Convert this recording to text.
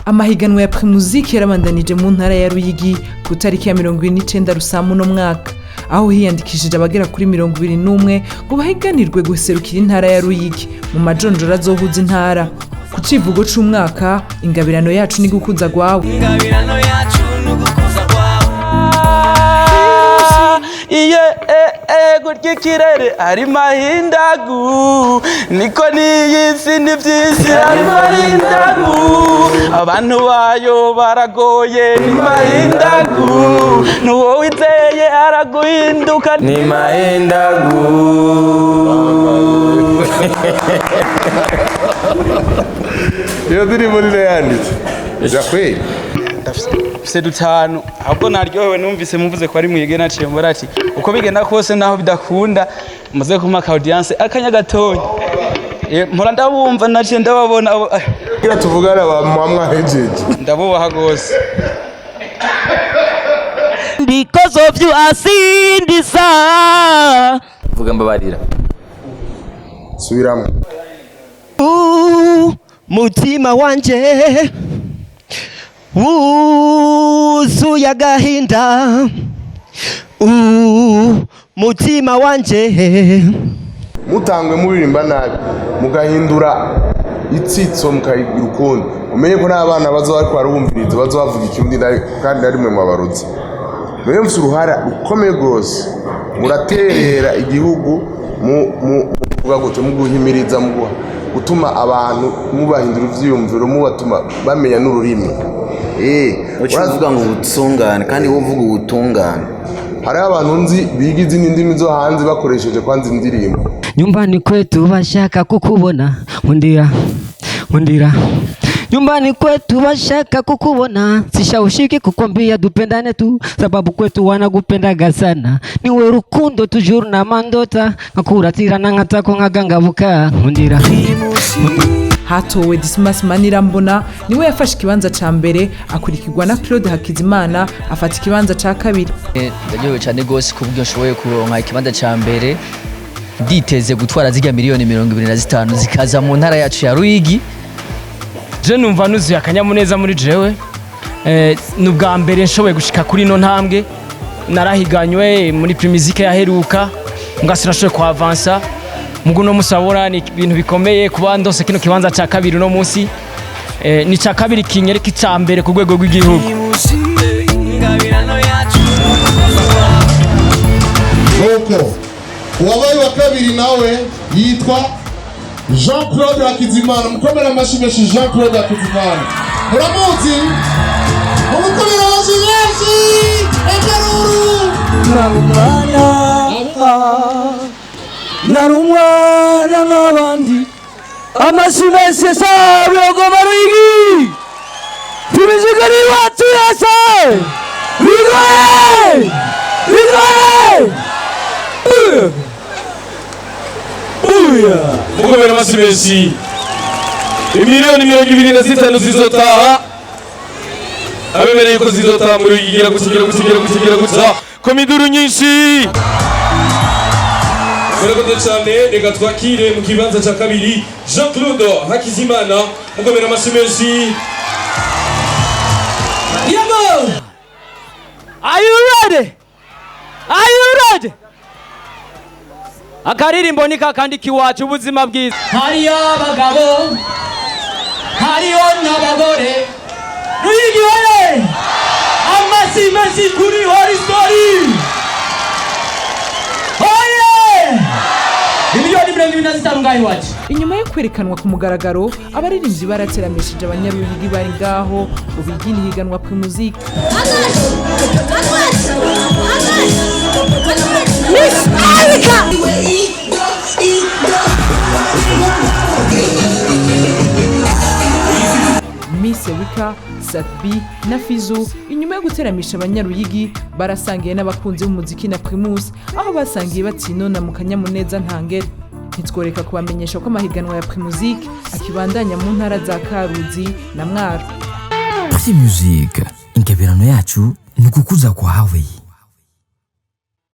Amahiganwa ya Primusic yarabandanije mu ntara ya Ruyigi ku tariki ya 29 Rusamu no mwaka, aho hiyandikishije abagera kuri 21 ngo bahiganirwe guserukira intara ya Ruyigi mu majonjora azohuza intara. Ku civugo c'umwaka, ingabirano yacu ni gukuza gwawe. Ingabirano yacu ni gukuza gwawe. Iye gutya ikirere ari mahindagu, niko niyisi n'ivyisi ari mahindagu, abantu bayo baragoye ni mahindagu, nuwo wizeye araguhinduka ni mahindagu. Iyo ndirimbo ni yanditse jakweli Fise dutanu ahubwo naryohewe numvise muvuze ko ari mwige naciye mbora ati uko bigenda kose naho bidakunda muze kumaka audience akanya gatonya mpora ndabumva naciye ndababona kira tuvugana ba mwamwa hejeje ndabubaha gose. Because of you I sing this song. Vuga mbabarira subiramo. Mutima wanje wuzuye agahinda, mutima wanje. Mutangwe muririmba nabi mugahindura itsitso mukayigira ukundi, umenye ko n'abana bazo ariko barumviriza bazo bavuga ikindi kandi ari mwe mabaruzi. Mwe mfite uruhara rukomeye rwose, muraterera igihugu muvuga gute, muguhimiriza muguha gutuma abantu mubahindura ivyiyumviro, mubatuma bamenya n'ururimi. Uravuga ngo ubutungane kandi wovuga ubutungane. Hari abantu nzi biga izindi ndimi zo hanze bakoresheje kwanza indirimbo. Nyumbani kwetu bashaka kukubona, hundira nyumbani kwetu bashaka kukubona, sishawishiki kukwambia dupendane tu, sababu kwetu wanakupendaga sana, niwe rukundo tujuru na mandota, ngakuratira na ngatako ngagangabuka. Hundira hatowe Dismas Manirambona niwe yafashe ikibanza ca mbere, akurikirwa na Claude Hakizimana afata ikibanza ca kabiri. Ndajowe cyane gose kubwo nshoboye kuronka ikibanza ca mbere, nditeze gutwara zirya miliyoni 25 zikaza mu ntara yacu ya Ruyigi. Je numva nuzuye akanyamuneza muri jewe, nubwa mbere nshoboye gushika kuri no ntambwe, narahiganywe muri Primusic yaheruka ngasira nshoboye kwa avansa muguno musabora. Ni ibintu bikomeye kuba ndose kino kibanza ca kabiri no munsi, ni ca kabiri kinyereka icya mbere ku rwego rw'igihugu. Nuko uwabaye wa kabiri nawe yitwa Jean-Claude Hakizimana. Mukomera amashyi menshi Jean-Claude Hakizimana, muramuzi? Mukomera amashyi menshi ekaruru. Narumwana n'abandi amashyi menshi sabiyogo Ruyigi, Primusic ari wacu yase bigoye mukomera amashyi menshi. Imiliyoni 25 zizotaha, abemereye ko zizotaha muri Ruyigi gusigira gusa komiduru nyinshi. Murakoze cyane, reka twakire mu kibanza cya kabiri Jean-Claude Hakizimana, mukomera amashyi menshi. Are you ready? Akaririmbo ni kakandi kiwacu ubuzima bwiza. Hariyo abagabo, hariyo n'abagore, Ruyigi wale amashyi menshi kuri Horistori. Inyuma yo kwerekanwa ku mugaragaro, abaririmbyi barateramishije abanyaruyigi bari ngaho ubigini higanwa Primusic. Miss Erika, Satbi na Fizo inyuma yo guteramisha abanyaruyigi barasangiye n'abakunzi b'umuziki na Primus, aho basangiye batsinona mu kanyamuneza ntangere. Ntitworeka kubamenyesha ko amahiganwa ya Primusic akibandanya mu ntara za Karuzi na Mwaro. Primusic, ingabirano yacu ni gukuza kwawe.